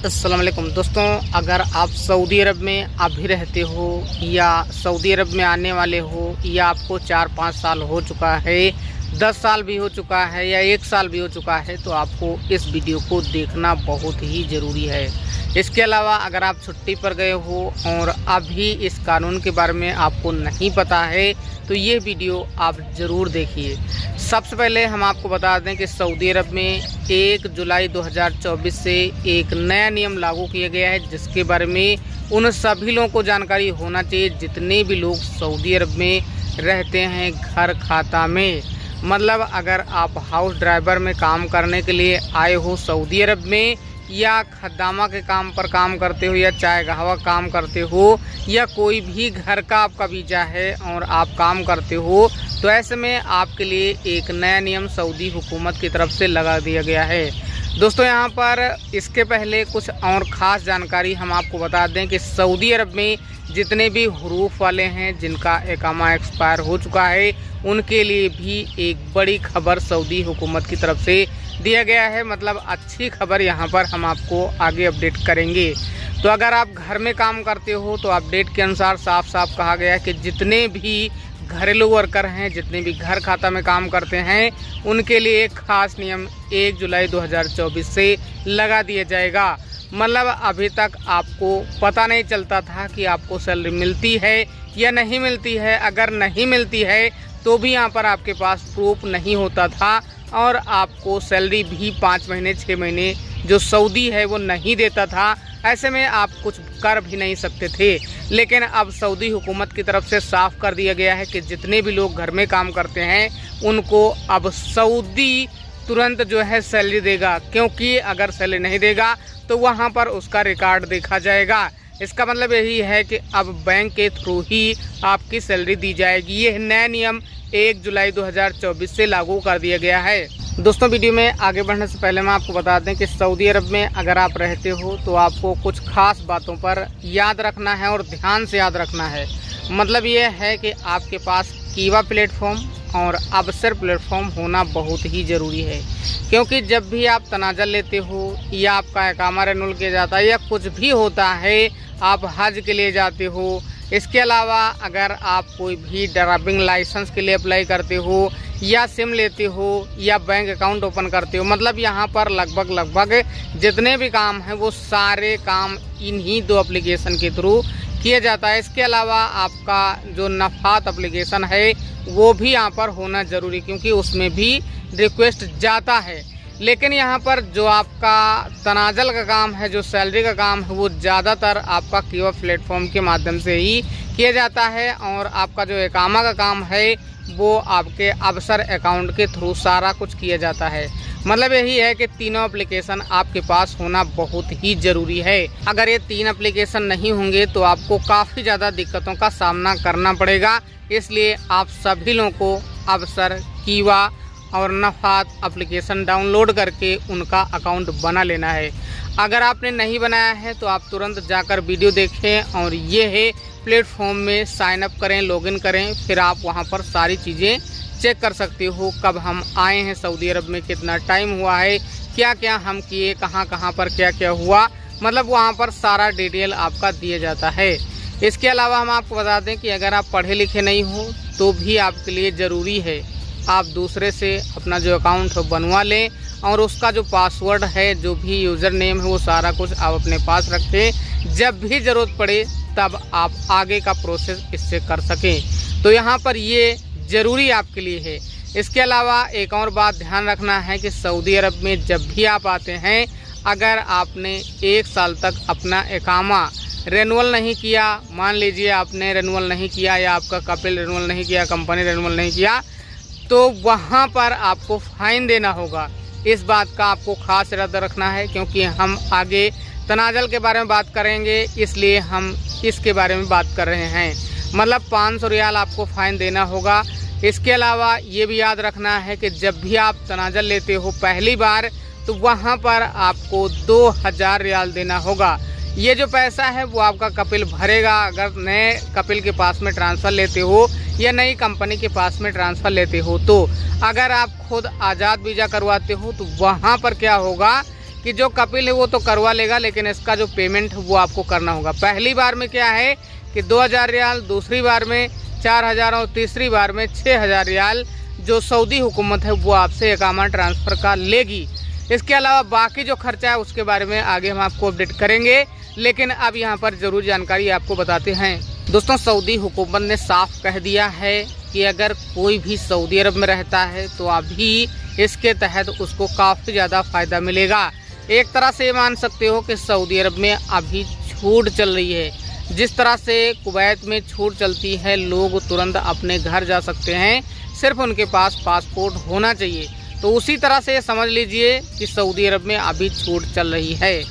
अस्सलाम वालेकुम दोस्तों, अगर आप सऊदी अरब में अभी रहते हो या सऊदी अरब में आने वाले हो या आपको 4-5 साल हो चुका है, 10 साल भी हो चुका है या 1 साल भी हो चुका है, तो आपको इस वीडियो को देखना बहुत ही ज़रूरी है। इसके अलावा अगर आप छुट्टी पर गए हो और अभी इस कानून के बारे में आपको नहीं पता है तो ये वीडियो आप ज़रूर देखिए। सबसे पहले हम आपको बता दें कि सऊदी अरब में 1 जुलाई 2024 से एक नया नियम लागू किया गया है, जिसके बारे में उन सभी लोगों को जानकारी होना चाहिए जितने भी लोग सऊदी अरब में रहते हैं घर खाता में। मतलब अगर आप हाउस ड्राइवर में काम करने के लिए आए हो सऊदी अरब में, या खद्दामा के काम पर काम करते हो, या चाय गहवा काम करते हो, या कोई भी घर का आपका वीज़ा है और आप काम करते हो, तो ऐसे में आपके लिए एक नया नियम सऊदी हुकूमत की तरफ से लगा दिया गया है। दोस्तों यहाँ पर इसके पहले कुछ और ख़ास जानकारी हम आपको बता दें कि सऊदी अरब में जितने भी हुरूफ वाले हैं जिनका इकामा एक्सपायर हो चुका है, उनके लिए भी एक बड़ी खबर सऊदी हुकूमत की तरफ से दिया गया है। मतलब अच्छी खबर यहाँ पर हम आपको आगे अपडेट करेंगे। तो अगर आप घर में काम करते हो तो अपडेट के अनुसार साफ साफ कहा गया है कि जितने भी घरेलू वर्कर हैं, जितने भी घर खाता में काम करते हैं, उनके लिए एक खास नियम 1 जुलाई 2024 से लगा दिया जाएगा। मतलब अभी तक आपको पता नहीं चलता था कि आपको सैलरी मिलती है या नहीं मिलती है। अगर नहीं मिलती है तो भी यहाँ पर आपके पास प्रूफ नहीं होता था और आपको सैलरी भी 5 महीने 6 महीने जो सऊदी है वो नहीं देता था। ऐसे में आप कुछ कर भी नहीं सकते थे। लेकिन अब सऊदी हुकूमत की तरफ से साफ कर दिया गया है कि जितने भी लोग घर में काम करते हैं उनको अब सऊदी तुरंत जो है सैलरी देगा, क्योंकि अगर सैलरी नहीं देगा तो वहाँ पर उसका रिकॉर्ड देखा जाएगा। इसका मतलब यही है कि अब बैंक के थ्रू ही आपकी सैलरी दी जाएगी। ये नया नियम 1 जुलाई 2024 से लागू कर दिया गया है। दोस्तों वीडियो में आगे बढ़ने से पहले मैं आपको बता दें कि सऊदी अरब में अगर आप रहते हो तो आपको कुछ खास बातों पर याद रखना है और ध्यान से याद रखना है। मतलब ये है कि आपके पास कीवा प्लेटफॉर्म और अबसर प्लेटफॉर्म होना बहुत ही ज़रूरी है, क्योंकि जब भी आप तनाज़ा लेते हो या आपका इकामा रेन्यूअल किया जाता है या कुछ भी होता है, आप हज के लिए जाते हो, इसके अलावा अगर आप कोई भी ड्राइविंग लाइसेंस के लिए अप्लाई करते हो या सिम लेते हो या बैंक अकाउंट ओपन करते हो, मतलब यहाँ पर लगभग जितने भी काम हैं वो सारे काम इन्हीं 2 एप्लीकेशन के थ्रू किया जाता है। इसके अलावा आपका जो नफात एप्लीकेशन है वो भी यहाँ पर होना ज़रूरी, क्योंकि उसमें भी रिक्वेस्ट जाता है। लेकिन यहाँ पर जो आपका तनाजल का काम है, जो सैलरी का काम है, वो ज़्यादातर आपका कीवा प्लेटफॉर्म के माध्यम से ही किया जाता है और आपका जो इकामा का काम है वो आपके अबसर अकाउंट के थ्रू सारा कुछ किया जाता है। मतलब यही है कि तीनों एप्लीकेशन आपके पास होना बहुत ही ज़रूरी है। अगर ये 3 एप्लीकेशन नहीं होंगे तो आपको काफ़ी ज़्यादा दिक्कतों का सामना करना पड़ेगा। इसलिए आप सभी लोगों को अबसर, कीवा और नफात एप्लीकेशन डाउनलोड करके उनका अकाउंट बना लेना है। अगर आपने नहीं बनाया है तो आप तुरंत जाकर वीडियो देखें और ये है प्लेटफॉर्म में साइन अप करें, लॉगिन करें, फिर आप वहां पर सारी चीज़ें चेक कर सकते हो। कब हम आए हैं सऊदी अरब में, कितना टाइम हुआ है, क्या क्या हम किए, कहाँ कहाँ पर क्या क्या हुआ, मतलब वहाँ पर सारा डिटेल आपका दिया जाता है। इसके अलावा हम आपको बता दें कि अगर आप पढ़े लिखे नहीं हो तो भी आपके लिए ज़रूरी है आप दूसरे से अपना जो अकाउंट है बनवा लें और उसका जो पासवर्ड है, जो भी यूज़र नेम है, वो सारा कुछ आप अपने पास रखें। जब भी ज़रूरत पड़े तब आप आगे का प्रोसेस इससे कर सकें। तो यहाँ पर ये ज़रूरी आपके लिए है। इसके अलावा एक और बात ध्यान रखना है कि सऊदी अरब में जब भी आप आते हैं, अगर आपने 1 साल तक अपना इकामा रेनुअल नहीं किया, मान लीजिए आपने रेनुअल नहीं किया या आपका कपिल रेनुअल नहीं किया, कंपनी रेनुअल नहीं किया, तो वहाँ पर आपको फ़ाइन देना होगा। इस बात का आपको खास इरादा रखना है, क्योंकि हम आगे तनाजल के बारे में बात करेंगे, इसलिए हम इसके बारे में बात कर रहे हैं। मतलब 500 रियाल आपको फ़ाइन देना होगा। इसके अलावा ये भी याद रखना है कि जब भी आप तनाजल लेते हो पहली बार, तो वहाँ पर आपको 2000 रियाल देना होगा। ये जो पैसा है वो आपका कपिल भरेगा अगर नए कपिल के पास में ट्रांसफ़र लेते हो या नई कंपनी के पास में ट्रांसफ़र लेते हो। तो अगर आप खुद आज़ाद वीज़ा करवाते हो तो वहाँ पर क्या होगा कि जो कपिल है वो तो करवा लेगा, लेकिन इसका जो पेमेंट है वो आपको करना होगा। पहली बार में क्या है कि 2000 रियाल, दूसरी बार में 4000 और तीसरी बार में 6000 रियाल जो सऊदी हुकूमत है वो आपसे इकामा ट्रांसफ़र का लेगी। इसके अलावा बाकी जो खर्चा है उसके बारे में आगे हम आपको अपडेट करेंगे, लेकिन अब यहाँ पर ज़रूरी जानकारी आपको बताते हैं। दोस्तों, सऊदी हुकूमत ने साफ कह दिया है कि अगर कोई भी सऊदी अरब में रहता है तो अभी इसके तहत उसको काफ़ी ज़्यादा फ़ायदा मिलेगा। एक तरह से मान सकते हो कि सऊदी अरब में अभी छूट चल रही है। जिस तरह से कुवैत में छूट चलती है, लोग तुरंत अपने घर जा सकते हैं, सिर्फ उनके पास पासपोर्ट होना चाहिए, तो उसी तरह से समझ लीजिए कि सऊदी अरब में अभी छूट चल रही है।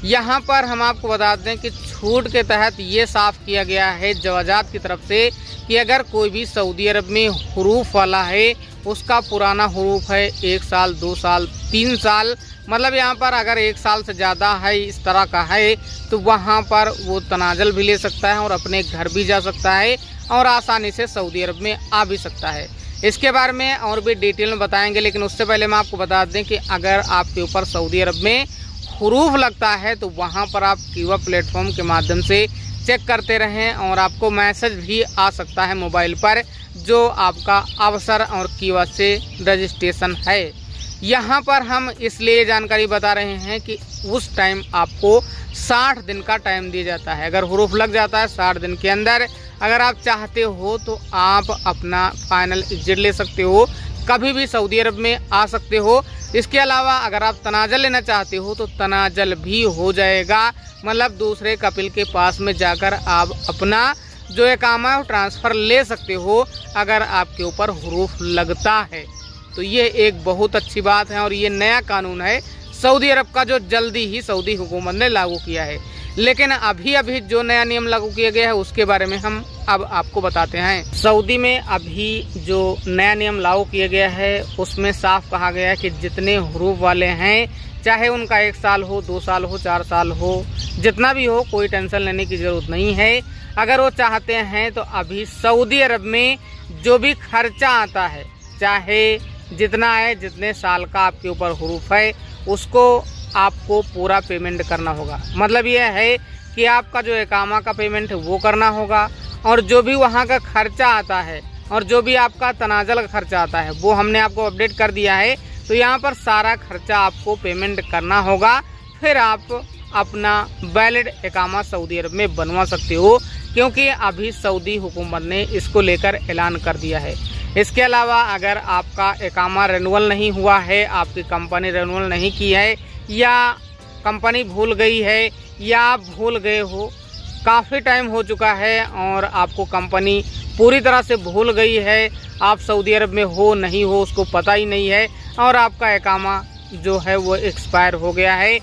यहाँ पर हम आपको बता दें कि छूट के तहत ये साफ किया गया है जवाजात की तरफ से कि अगर कोई भी सऊदी अरब में हुरूफ वाला है, उसका पुराना हुरूफ है 1 साल, 2 साल, 3 साल, मतलब यहाँ पर अगर 1 साल से ज़्यादा है, इस तरह का है, तो वहाँ पर वो तनाजल भी ले सकता है और अपने घर भी जा सकता है और आसानी से सऊदी अरब में आ भी सकता है। इसके बारे में और भी डिटेल में बताएंगे, लेकिन उससे पहले मैं आपको बता दें कि अगर आपके ऊपर सऊदी अरब में हुरूफ लगता है तो वहाँ पर आप कीवा प्लेटफॉर्म के माध्यम से चेक करते रहें और आपको मैसेज भी आ सकता है मोबाइल पर जो आपका अवसर और कीवा से रजिस्ट्रेशन है। यहाँ पर हम इसलिए जानकारी बता रहे हैं कि उस टाइम आपको 60 दिन का टाइम दिया जाता है। अगर हुरूफ लग जाता है 60 दिन के अंदर, अगर आप चाहते हो तो आप अपना फाइनल एग्जिट ले सकते हो, कभी भी सऊदी अरब में आ सकते हो। इसके अलावा अगर आप तनाजल लेना चाहते हो तो तनाजल भी हो जाएगा, मतलब दूसरे कपिल के पास में जाकर आप अपना जो इकामा है ट्रांसफ़र ले सकते हो अगर आपके ऊपर हुरूफ लगता है। तो ये एक बहुत अच्छी बात है और ये नया कानून है सऊदी अरब का जो जल्दी ही सऊदी हुकूमत ने लागू किया है। लेकिन अभी जो नया नियम लागू किया गया है उसके बारे में हम अब आपको बताते हैं। सऊदी में अभी जो नया नियम लागू किया गया है उसमें साफ कहा गया है कि जितने हुरूफ वाले हैं, चाहे उनका 1 साल हो, 2 साल हो, 4 साल हो, जितना भी हो, कोई टेंशन लेने की ज़रूरत नहीं है। अगर वो चाहते हैं तो अभी सऊदी अरब में जो भी खर्चा आता है, चाहे जितना है, जितने साल का आपके ऊपर हुरूफ है, उसको आपको पूरा पेमेंट करना होगा। मतलब यह है कि आपका जो इकामा का पेमेंट है वो करना होगा और जो भी वहाँ का खर्चा आता है और जो भी आपका तनाजल का खर्चा आता है वो हमने आपको अपडेट कर दिया है। तो यहाँ पर सारा खर्चा आपको पेमेंट करना होगा, फिर आप अपना वैलिड इकामा सऊदी अरब में बनवा सकते हो, क्योंकि अभी सऊदी हुकूमत ने इसको लेकर ऐलान कर दिया है। इसके अलावा अगर आपका इकामा रिन्यूअल नहीं हुआ है, आपकी कंपनी रिन्यूअल नहीं की है, या कंपनी भूल गई है, या आप भूल गए हो, काफ़ी टाइम हो चुका है और आपको कंपनी पूरी तरह से भूल गई है, आप सऊदी अरब में हो नहीं हो उसको पता ही नहीं है और आपका इकामा जो है वो एक्सपायर हो गया है,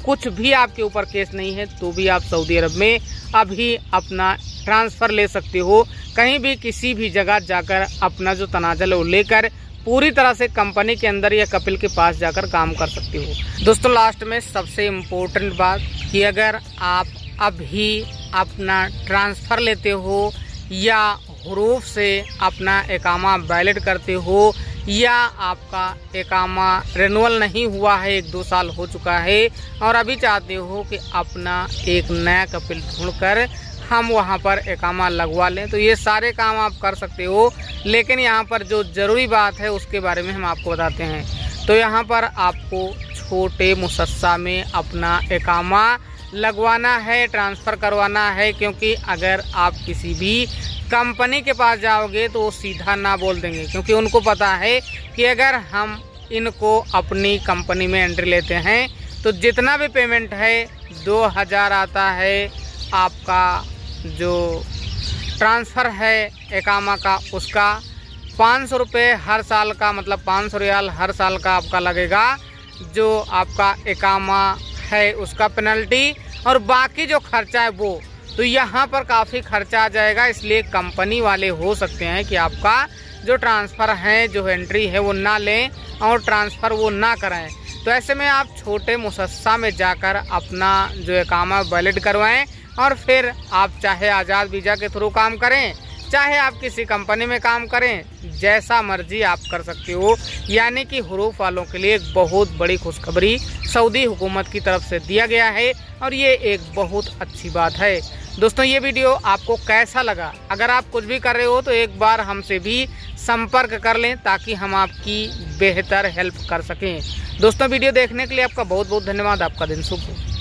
कुछ भी आपके ऊपर केस नहीं है, तो भी आप सऊदी अरब में अभी अपना ट्रांसफ़र ले सकते हो। कहीं भी किसी भी जगह जाकर अपना जो तनाजल है वो लेकर पूरी तरह से कंपनी के अंदर या कपिल के पास जाकर काम कर सकते हो। दोस्तों, लास्ट में सबसे इम्पोर्टेंट बात कि अगर आप अभी अपना ट्रांसफ़र लेते हो या हुरूफ से अपना इकामा वैलिड करते हो या आपका इकामा रिन्यूअल नहीं हुआ है, 1-2 साल हो चुका है और अभी चाहते हो कि अपना एक नया कपिल ढूंढकर हम वहां पर इकामा लगवा लें, तो ये सारे काम आप कर सकते हो। लेकिन यहाँ पर जो ज़रूरी बात है उसके बारे में हम आपको बताते हैं। तो यहाँ पर आपको छोटे मुसस्सा में अपना इकामा लगवाना है, ट्रांसफ़र करवाना है, क्योंकि अगर आप किसी भी कंपनी के पास जाओगे तो वो सीधा ना बोल देंगे, क्योंकि उनको पता है कि अगर हम इनको अपनी कंपनी में एंट्री लेते हैं तो जितना भी पेमेंट है 2000 आता है, आपका जो ट्रांसफ़र है इकामा का उसका 500 रुपये हर साल का, मतलब 500 रियाल हर साल का आपका लगेगा। जो आपका इकामा है उसका पेनल्टी और बाकी जो खर्चा है वो, तो यहाँ पर काफ़ी खर्चा आ जाएगा। इसलिए कंपनी वाले हो सकते हैं कि आपका जो ट्रांसफ़र है, जो एंट्री है वो ना लें और ट्रांसफ़र वो ना कराएं। तो ऐसे में आप छोटे मुसस्सा में जाकर अपना जो इकामा वैलिड करवाएं और फिर आप चाहे आज़ाद वीज़ा के थ्रू काम करें, चाहे आप किसी कंपनी में काम करें, जैसा मर्जी आप कर सकते हो। यानी कि हुरूफ वालों के लिए एक बहुत बड़ी खुशखबरी सऊदी हुकूमत की तरफ से दिया गया है और ये एक बहुत अच्छी बात है। दोस्तों ये वीडियो आपको कैसा लगा? अगर आप कुछ भी कर रहे हो तो एक बार हमसे भी संपर्क कर लें ताकि हम आपकी बेहतर हेल्प कर सकें। दोस्तों वीडियो देखने के लिए आपका बहुत बहुत धन्यवाद। आपका दिन शुभ हो।